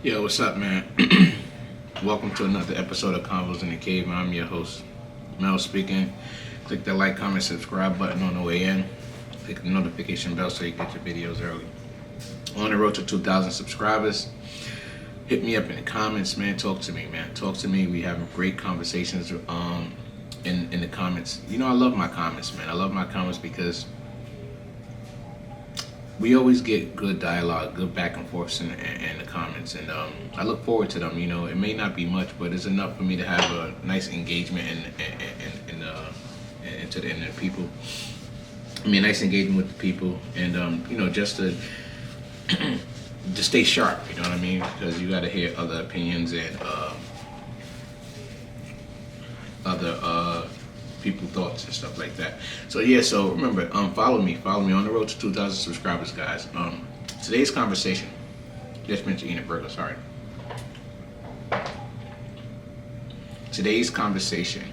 Yo, what's up, man? Welcome to another episode of Convos in the Cave. I'm your host, Mel speaking. Click the like, comment, subscribe button on the way in. Click the notification bell so you get your videos early. On the road to 2,000 subscribers. Hit me up in the comments, man. Talk to me, man. Talk to me. We having great conversations in the comments. You know, I love my comments, man. I love my comments because we always get good dialogue, good back and forth in the comments, and I look forward to them. You know, it may not be much, but it's enough for me to have a nice engagement into the people. I mean, nice engagement with the people, and you know, just to stay sharp. You know what I mean? Because you got to hear other opinions and other people thoughts and stuff like that. So yeah, so remember, follow me on the road to 2,000 subscribers, guys. Today's conversation, just mentioned eating a burger, sorry. Today's conversation,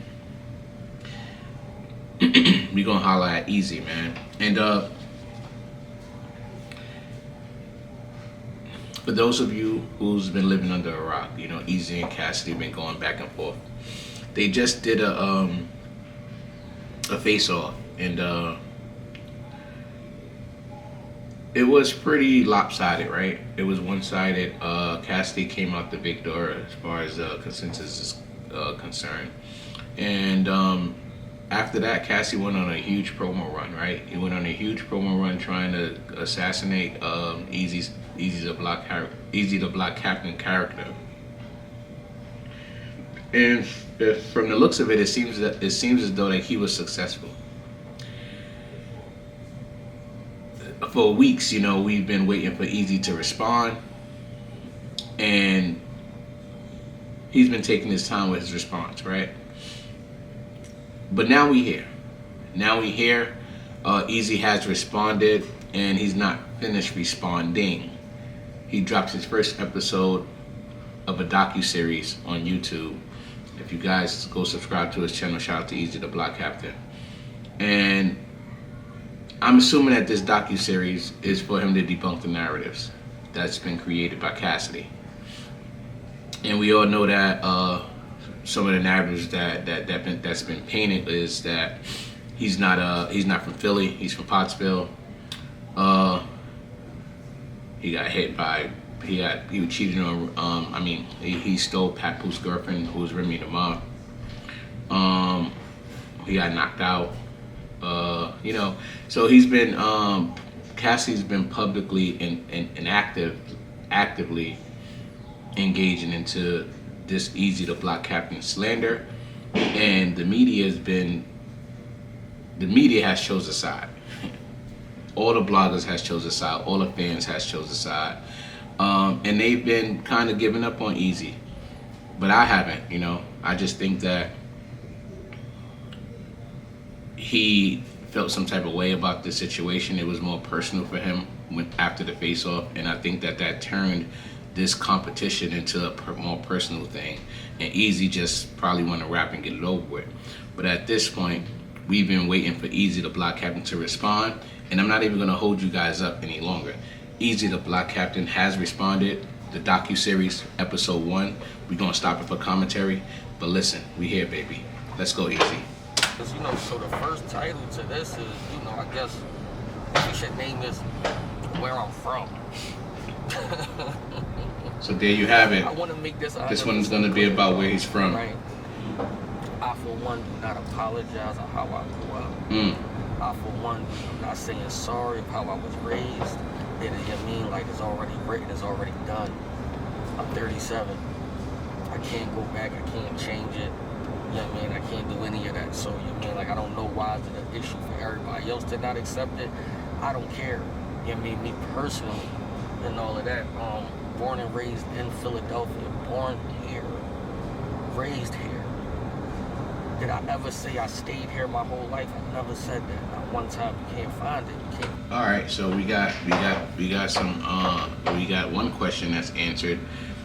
we gonna holler at Eazy, man. And for those of you who's been living under a rock, you know, Eazy and Cassidy been going back and forth. They just did a face-off, and it was pretty lopsided, right? It was one-sided. Cassidy came out the victor as far as consensus is concerned, and after that, Cassidy went on a huge promo run, right? He went on a huge promo run trying to assassinate Eazy the Block Captain character. And from the looks of it, it seems as though that he was successful. For weeks, you know, we've been waiting for Eazy to respond, and he's been taking his time with his response, right? But now we here. Eazy has responded, and he's not finished responding. He dropped his first episode of a docu-series on YouTube. If you guys go subscribe to his channel, shout out to Eazy the Block Captain. And I'm assuming that this docu-series is for him to debunk the narratives that's been created by Cassidy. And we all know that some of the narratives that's been painted is that he's not from Philly, he's from Pottsville. He got hit by he was cheating on he stole Pat Pooh's girlfriend, who was Remy the Mob. He got knocked out. You know, so he's been Cassie's been publicly and actively engaging into this Eazy the Block Captain slander, and the media has chose a side. All the bloggers has chose a side, all the fans has chose a side. And they've been kind of giving up on Eazy, but I haven't. You know, I just think that he felt some type of way about this situation. It was more personal for him after the face-off, and I think that turned this competition into a more personal thing. And Eazy just probably want to rap and get it over with. But at this point, we've been waiting for Eazy the Block Captain to respond, and I'm not even going to hold you guys up any longer. Eazy the Block Captain has responded. The docu-series, episode 1. We're going to stop it for commentary. But listen, we here, baby. Let's go, Eazy. You know, so the first title to this is, you know, I guess we should name this Where I'm From. So there you have it. I want to make this. This one's going to be about where he's from. Right. I, for one, do not apologize on how I grew up. I, for one, am not saying sorry of how I was raised. You know what I mean? Like, it's already written, it's already done. I'm 37. I can't go back, I can't change it. You know what I mean? I can't do any of that. So, you know what I mean? Like, I don't know why it's an issue for everybody else to not accept it. I don't care. You know what I mean? Me personally and all of that. Born and raised in Philadelphia. Born here. Raised here. Did I ever say I stayed here my whole life? I never said that. Not one time. You can't find it. You can't. All right, so we got one question that's answered.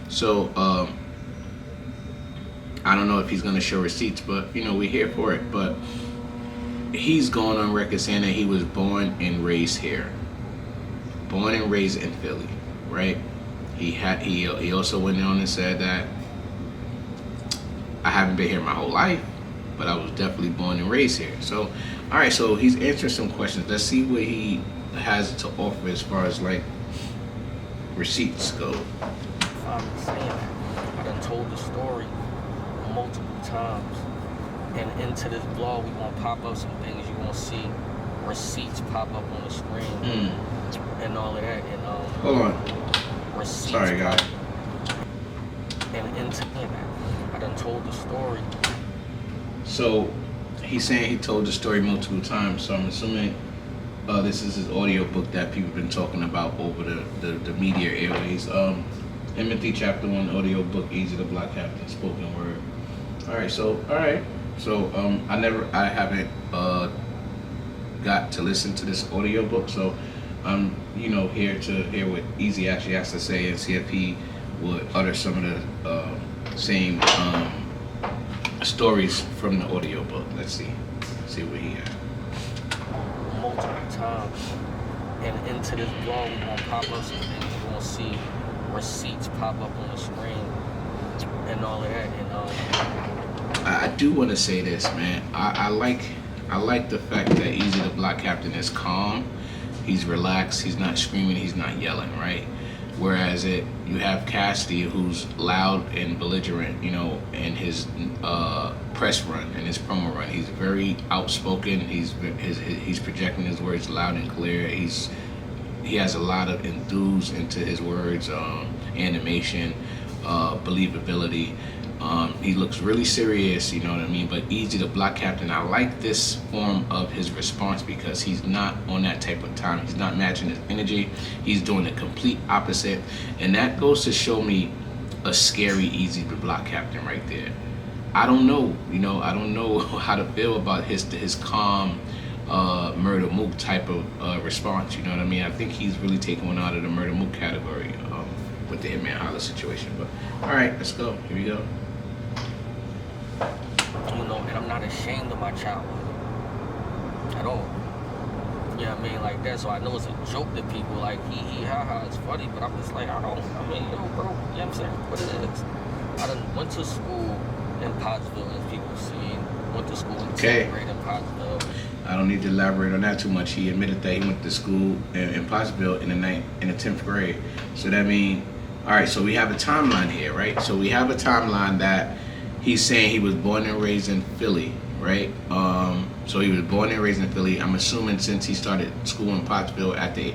So I don't know if he's gonna show receipts, but you know, we're here for it. But he's going on record saying that he was born and raised here, born and raised in Philly, right? He also went on and said that I haven't been here my whole life, but I was definitely born and raised here. So, all right, so he's answering some questions. Let's see what he has to offer as far as like receipts go. I'm saying that. I done told the story multiple times. And into this blog, we gonna pop up some things. You gonna see receipts pop up on the screen and all of that. And hold on. Receipts. Sorry, guys. And into that, I done told the story. So he's saying he told the story multiple times. So I'm assuming this is his audio book that people have been talking about over the media airways. Timothy chapter 1 audio book, Eazy the Black Captain, spoken word. All right. So I haven't got to listen to this audio book. So I'm here to hear what Eazy actually has to say and see if he would utter some of the same stories from the audio book. Let's see what he had. Multiple times. And into this blog, we're gonna pop up some things. You're gonna see receipts pop up on the screen and all of that. And I do want to say this, man. I like the fact that Eazy the Black Captain is calm. He's relaxed. He's not screaming. He's not yelling, right? Whereas you have Cassidy, who's loud and belligerent, in his press run and his promo run. He's very outspoken. He's projecting his words loud and clear. He has a lot of enthuse into his words, animation, believability. He looks really serious, you know what I mean? But Eazy the Black Captain, I like this form of his response because he's not on that type of time. He's not matching his energy. He's doing the complete opposite. And that goes to show me a scary Eazy the Black Captain right there. I don't know, I don't know how to feel about his calm, Murder Mook type of response, you know what I mean? I think he's really taking one out of the Murder Mook category with the Hitman Holler situation. But all right, let's go. Here we go. and I'm not ashamed of my childhood at all. You know what I mean? Like that. So I know it's a joke to people, like hee ha ha, it's funny, but I'm just like, yo, bro, you know what I'm saying? What it is. I done went to school in Pottsville, as people see. Went to school in 10th grade in Pottsville. I don't need to elaborate on that too much. He admitted that he went to school in Pottsville in the 10th grade. So that means, all right, so we have a timeline here, right? So we have a timeline that he's saying he was born and raised in Philly, right? So he was born and raised in Philly. I'm assuming since he started school in Pottsville at the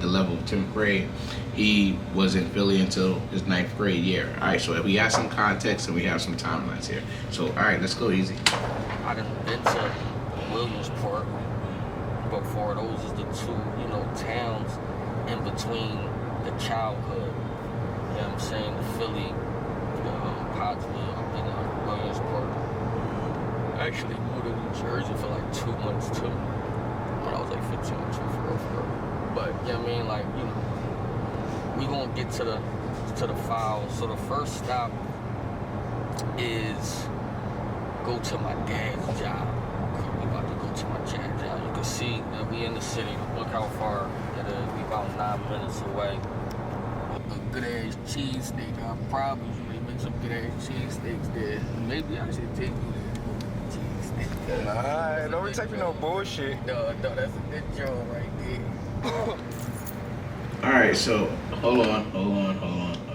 level of 10th grade, he was in Philly until his 9th grade year. All right, so we have some context and we have some timelines here. So, all right, let's go Eazy. I done been to Williamsport before. Those is the two, towns in between the childhood. You know what I'm saying? The Philly, Pottsville, I've been to Williamsport. I actually moved to New Jersey for like 2 months too. When I was like 15 or 2 for real. But you know what I mean? Like, we gonna get to the file. So the first stop is go to my dad's job. We about to go to my dad's job. You can see that we in the city. Look how far it is. We about 9 minutes away. A good ass cheesesteak. I promise you, they make some good ass cheesesteaks there. Maybe I should take you there. Cheesesteak. Nah, don't take me no bullshit. No, that's a good job right there. All right, so hold on.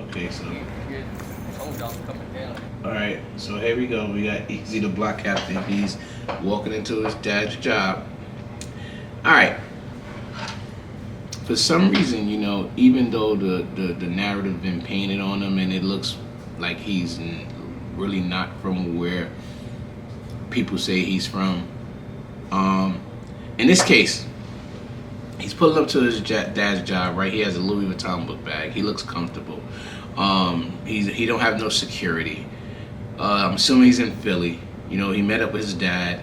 Okay, so. Coming down. All right, so here we go. We got Eazy the Black Captain. He's walking into his dad's job. All right. For some reason, even though the narrative been painted on him and it looks like he's really not from where people say he's from. In this case, he's pulling up to his dad's job, right? He has a Louis Vuitton book bag. He looks comfortable. He don't have no security. I'm assuming he's in Philly. He met up with his dad.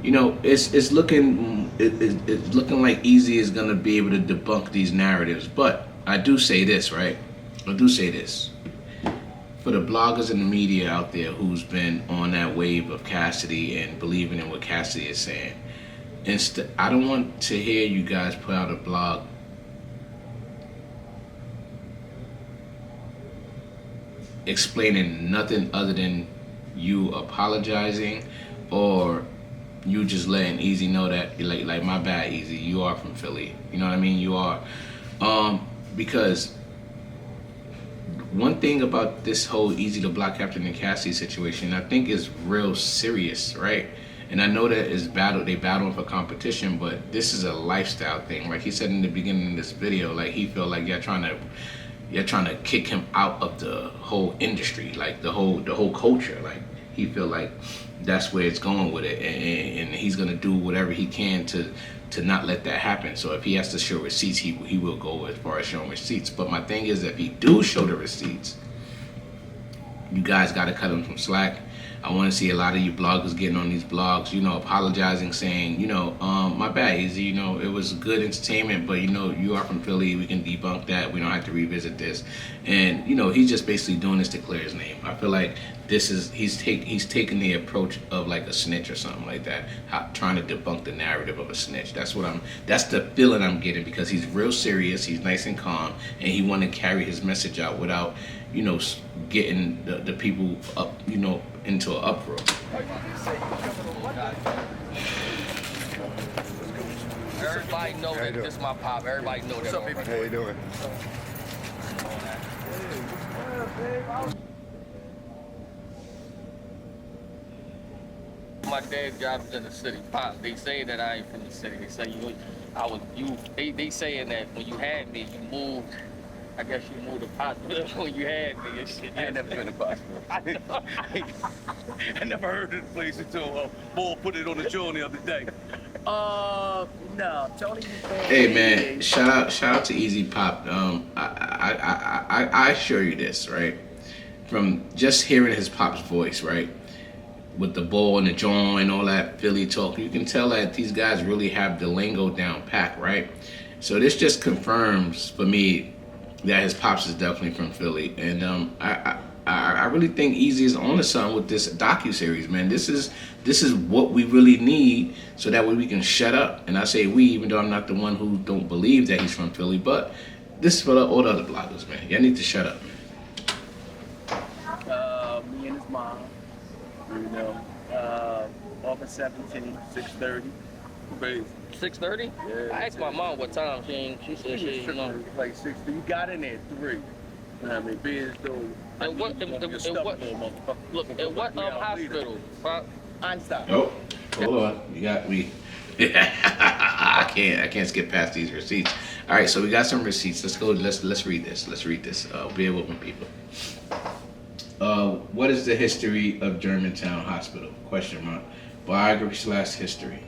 It's looking like Eazy is gonna be able to debunk these narratives. But I do say this, right? I do say this. For the bloggers and the media out there who's been on that wave of Cassidy and believing in what Cassidy is saying, I don't want to hear you guys put out a blog explaining nothing other than you apologizing or you just letting Eazy know that like my bad, Eazy, you are from Philly. You know what I mean? You are. Because one thing about this whole Eazy the Block Captain and Cassidy situation, I think is real serious, right? And I know that they battling for competition, but this is a lifestyle thing. Like he said in the beginning of this video, like he feel like you're trying to kick him out of the whole industry, like the whole culture. Like he feel like that's where it's going with it, and he's gonna do whatever he can to not let that happen. So if he has to show receipts, he will go as far as showing receipts. But my thing is, if he do show the receipts, you guys got to cut him some slack. I want to see a lot of you bloggers getting on these blogs, you know, apologizing, saying, you know, my bad, Eazy, you know, it was good entertainment, but, you know, you are from Philly, we can debunk that, we don't have to revisit this. And, you know, he's just basically doing this to clear his name. I feel like he's taking the approach of like a snitch or something like that, trying to debunk the narrative of a snitch. That's the feeling I'm getting, because he's real serious, he's nice and calm, and he want to carry his message out without, you know, getting the people up, you know, into an uproar. Everybody know that this my pop. Everybody know that. What's up, How you doing? My dad job's in the city. Pop, they say that I ain't from the city. They say they saying that when you had me, you moved. I guess you moved to hospital when you had me and shit. I ain't never been to hospital. I never heard of the place until Bull put it on the show the other day. No, Tony. Hey man, shout out to Eazy Pop. I assure you this, right? From just hearing his pop's voice, right? With the ball and the jaw and all that Philly talk, you can tell that these guys really have the lingo down pat, right? So this just confirms for me that his pops is definitely from Philly, and I really think Eazy is on to something with this docu-series, man. This is what we really need, so that way we can shut up. And I say we, even though I'm not the one who don't believe that he's from Philly, but this is for all the other bloggers, man. Y'all need to shut up, man. Me and his mom, you know, August 17th, 6:30. Crazy. 6:30? Yeah. I asked my mom what time. She said she didn't know. Like 6. You got in there at 3. You know what I mean? Being as though. And what hospital? Einstein. Oh, hold on. You got me. I can't skip past these receipts. All right, so we got some receipts. Let's go. Let's read this. Bear with me, people. What is the history of Germantown Hospital? Question mark. Biography/history.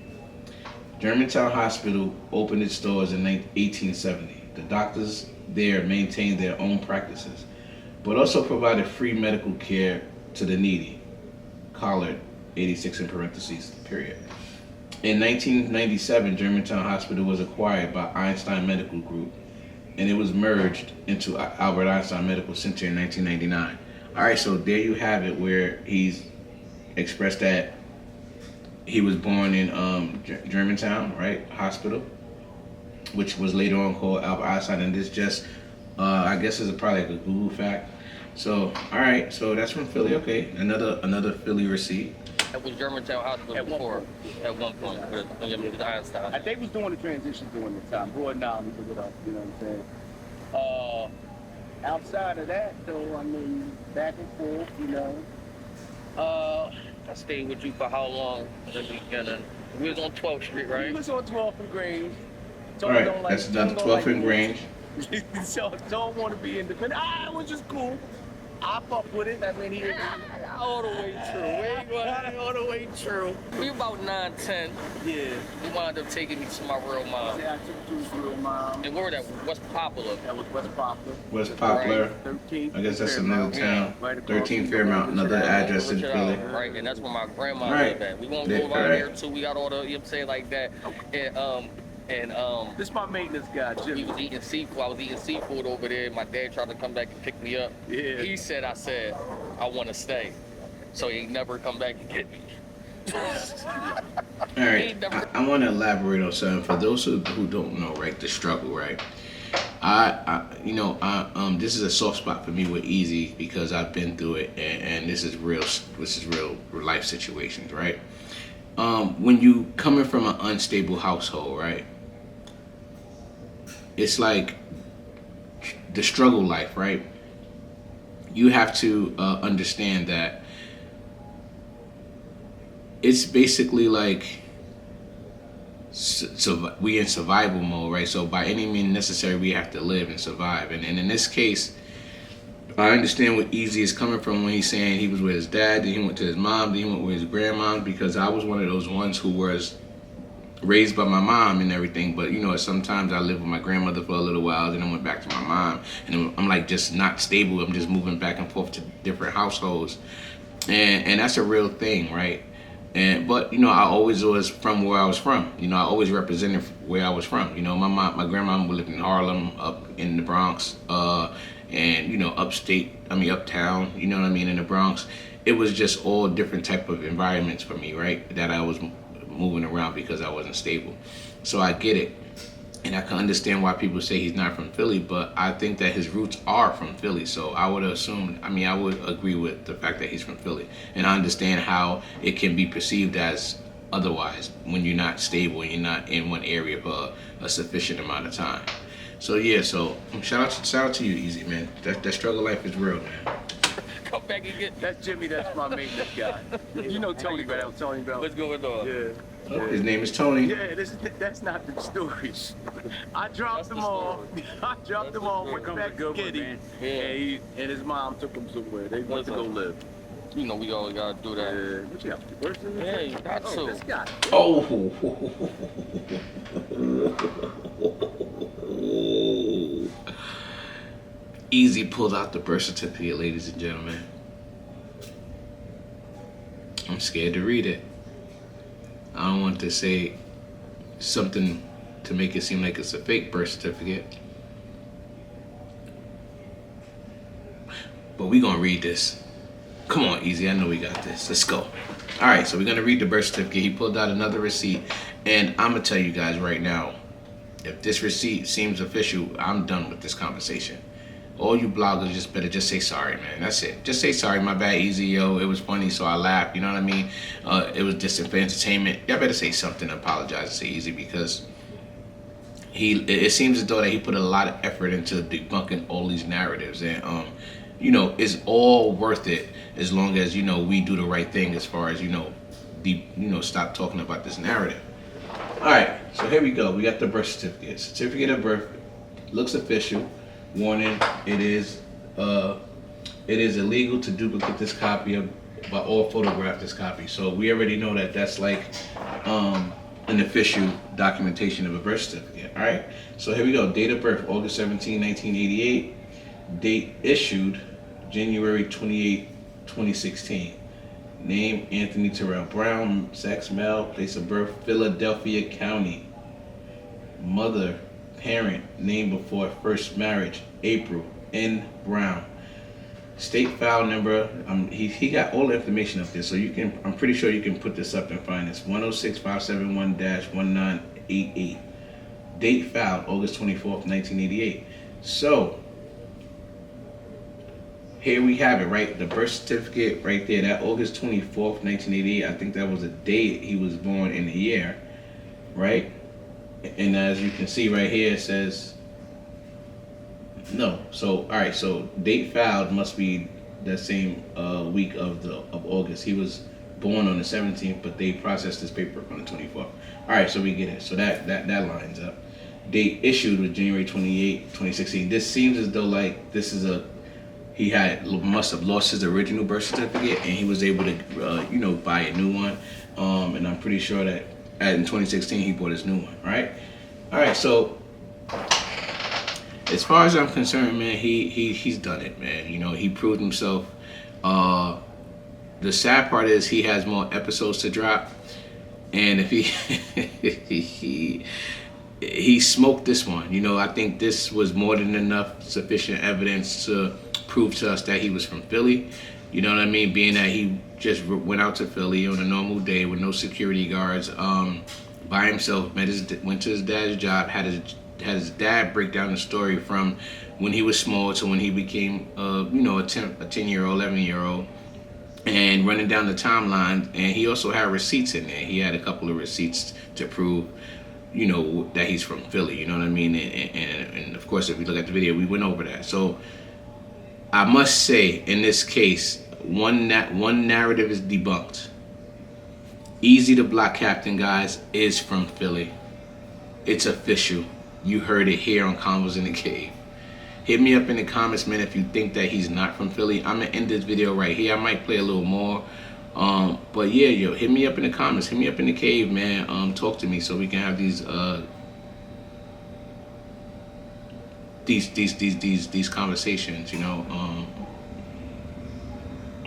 Germantown Hospital opened its doors in 1870. The doctors there maintained their own practices, but also provided free medical care to the needy. Collard, 86 in parentheses, period. In 1997, Germantown Hospital was acquired by Einstein Medical Group, and it was merged into Albert Einstein Medical Center in 1999. All right, so there you have it, where he's expressed that he was born in Germantown, right, hospital, which was later on called Albert Einstein, and this just, I guess, is probably like a Google fact. So, all right, so that's from Philly. Okay, another Philly receipt. That was Germantown Hospital before. At one point, with Einstein. They was doing the transition during the time. Broad knowledge of it up, you know what I'm saying? Outside of that, though, I mean, back and forth, you know. I stayed with you for how long? We was on 12th Street, right? We was on 12th and Grange. All right, that's another 12th and Grange. So don't want to be independent. It was just cool. I fuck with it. I mean, All the way true. All the way true. We about 9, 10. Yeah. He wound up taking me to my real mom. Yeah, I took you to his real mom. And where that? What's popular? That was West Poplar. West Poplar. Right. 13th. I guess that's another town. Right across 13 Fairmount, another address in Philly. Right, and that's where my grandma Right. lived at. We gonna go out there too. We got all the, you know what I'm saying, like that. And This is my maintenance guy, Jim. he was eating seafood. I was eating seafood over there. My dad tried to come back and pick me up. Yeah. He said, I said, I want to stay. So he never come back and get me. All right, I want to elaborate on something for those who don't know, right? The struggle, right? this is a soft spot for me with Eazy because I've been through it, and this is real. This is real life situations, right? When you coming from an unstable household, right? It's like the struggle life, right? You have to understand that it's basically like so we in survival mode, right? So by any means necessary, we have to live and survive. And in this case, I understand what Eazy is coming from when he's saying he was with his dad, then he went to his mom, then he went with his grandma, because I was one of those ones who was raised by my mom and everything. But sometimes I lived with my grandmother for a little while, then I went back to my mom, and I'm like just not stable. I'm just moving back and forth to different households, and that's a real thing, right? But I always was from where I was from. I always represented where I was from. My grandma lived in Harlem, up in the Bronx, and uptown. You know what I mean, in the Bronx. It was just all different type of environments for me, right? That I was moving around because I wasn't stable. So I get it. And I can understand why people say he's not from Philly, but I think that his roots are from Philly. So I would assume, I would agree with the fact that he's from Philly. And I understand how it can be perceived as otherwise when you're not stable and you're not in one area for a sufficient amount of time. So yeah, shout out to you, Eazy, man. That struggle life is real, man. Come back and get. That's Jimmy. That's my maintenance guy. You know Tony, but I'm Tony about. What's going on? Yeah. His name is Tony. Yeah, that's not the story. I dropped them all. I dropped them all. Went back to Kitty, and his mom took him somewhere. They went to go live. We always gotta do that. What you got? Birth certificate? Yeah, you got to. This guy. Oh. Eazy pulled out the birth certificate, ladies and gentlemen. I'm scared to read it. I don't want to say something to make it seem like it's a fake birth certificate. But we gonna read this. Come on, Eazy, I know we got this. Let's go. All right, so we're gonna read the birth certificate. He pulled out another receipt, and I'm gonna tell you guys right now, if this receipt seems official, I'm done with this conversation. All you bloggers just better just say sorry, man. That's it. Just say sorry. My bad, Eazy, yo. It was funny, so I laughed. You know what I mean? It was just for entertainment. Y'all better say something, apologize, and say Eazy, because it seems as though that he put a lot of effort into debunking all these narratives, and it's all worth it as long as we do the right thing as far as stop talking about this narrative. All right, so here we go. We got the birth certificate. Certificate of birth looks official. Warning: it is illegal to duplicate this copy or photograph this copy. So we already know that that's like an official documentation of a birth certificate. All right. So here we go. Date of birth: August 17, 1988. Date issued: January 28, 2016. Name: Anthony Terrell Brown. Sex: male. Place of birth: Philadelphia County. Mother: parent, name before first marriage: April N. Brown. State file number, he got all the information up there, so I'm pretty sure you can put this up and find this. 106571-1988. Date filed August 24th, 1988. So here we have it, right? The birth certificate right there, that August 24th, 1988. I think that was the day he was born in the year, right? And as you can see right here, it says no. So all right, so date filed must be that same week of August. He was born on the 17th, but they processed his paperwork on the 24th. All right, so we get it. So that lines up. Date issued was January 28, 2016. This seems as though like this is he must have lost his original birth certificate, and he was able to buy a new one. And I'm pretty sure that in 2016 he bought his new one, right? All right, so as far as I'm concerned, man, he's done it, man. He proved himself. The sad part is he has more episodes to drop, and if he smoked this one. I think this was more than enough sufficient evidence to prove to us that he was from Philly. You know what I mean? Being that he just went out to Philly on a normal day with no security guards, by himself, went to his dad's job, had had his dad break down the story from when he was small to when he became, you know, a 10-year-old, 11-year-old, and running down the timeline. And he also had receipts in there. He had a couple of receipts to prove, you know, that he's from Philly. You know what I mean? And of course, if you look at the video, we went over that. So I must say, in this case, one narrative is debunked. Eazy the Block Captain, guys, is from Philly. It's official. You heard it here on Convos in the Cave. Hit me up in the comments, man, if you think that he's not from Philly. I'm gonna end this video right here. I might play a little more. But yeah, yo, hit me up in the comments. Hit me up in the cave, man. Talk to me so we can have these conversations, you know.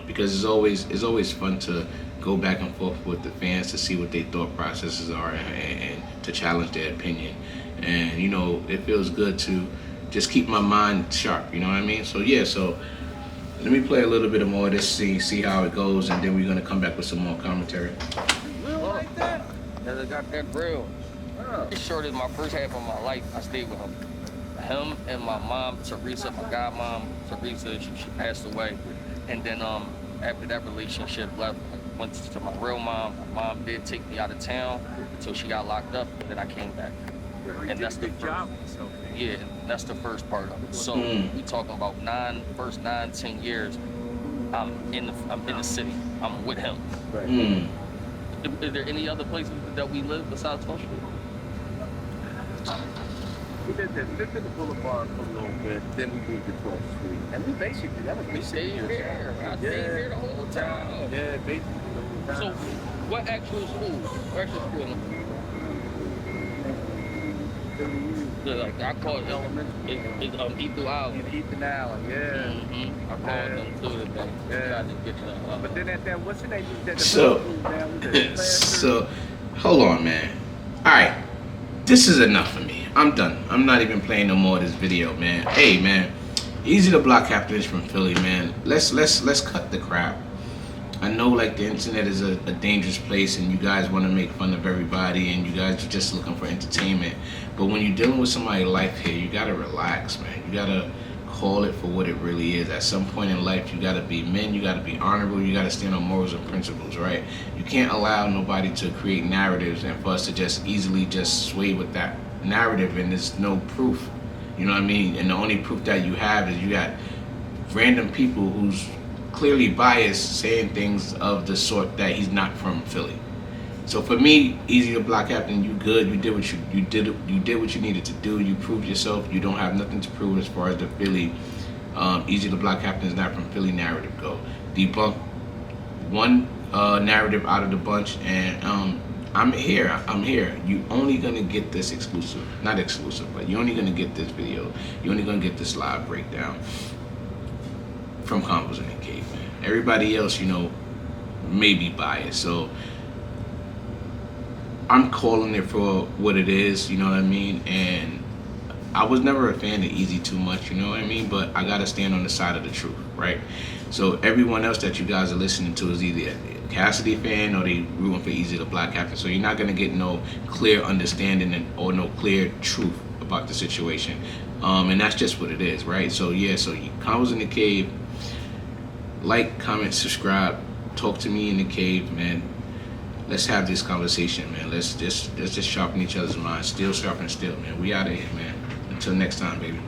Because it's always fun to go back and forth with the fans to see what their thought processes are and to challenge their opinion. And you know, it feels good to just keep my mind sharp, you know what I mean? So yeah, so let me play a little bit more of this, see how it goes, and then we're gonna come back with some more commentary. Real like that? Yeah, I got that real. This short is my first half of my life. I stayed with him. Him and my mom, Teresa, my godmom, Teresa, she passed away. And then after that relationship left, I went to my real mom. My mom did take me out of town until she got locked up, and then I came back. And that's the first, yeah, that's the first part of it. So we talking about first 9-10 years. I'm in the city. I'm with him. Right. Is there any other places that we live besides Tulsa? We lived in the boulevard for a little bit, then we moved to 12th Street. And we basically, that was We stayed there. I stayed there the whole time. Yeah, basically the whole time. So, what actual school? What actual school? Like I call it elementary. It's Ethan Allen. Ethan Allen, yeah. I called them through today. Yeah. To get But then at that, what's the name? So, hold on, man. All right, this is enough for me. I'm done. I'm not even playing no more of this video, man. Hey, man, Eazy the Block Captain is from Philly, man. Let's cut the crap. I know, like, the internet is a dangerous place, and you guys want to make fun of everybody, and you guys are just looking for entertainment. But when you're dealing with somebody's life here, you gotta relax, man. You gotta call it for what it really is. At some point in life, you gotta be men, you gotta be honorable, you gotta stand on morals and principles, right? You can't allow nobody to create narratives and for us to just easily just sway with that narrative, and there's no proof. You know what I mean? And the only proof that you have is you got random people who's clearly biased saying things of the sort that he's not from Philly. So for me, Eazy the Block Captain, you good. You did what you did what you needed to do. You proved yourself. You don't have nothing to prove as far as the Philly Eazy the Block Captain is not from Philly narrative go. Debunk one narrative out of the bunch, and I'm here. You only gonna get this exclusive, not exclusive, but you're only gonna get this video. You're only gonna get this live breakdown from Convos in the Cave, man. Everybody else, you know, may be biased. So I'm calling it for what it is, you know what I mean? And I was never a fan of Eazy too much, you know what I mean? But I gotta stand on the side of the truth, right? So everyone else that you guys are listening to is either a Cassidy fan or they rooting for Eazy the Block Captain. So you're not gonna get no clear understanding or no clear truth about the situation. And that's just what it is, right? So yeah, so Convos in the Cave. Like, comment, subscribe, talk to me in the cave, man. Let's have this conversation, man. Let's just sharpen each other's minds. Steel sharpen steel, man. We out of here, man. Until next time, baby.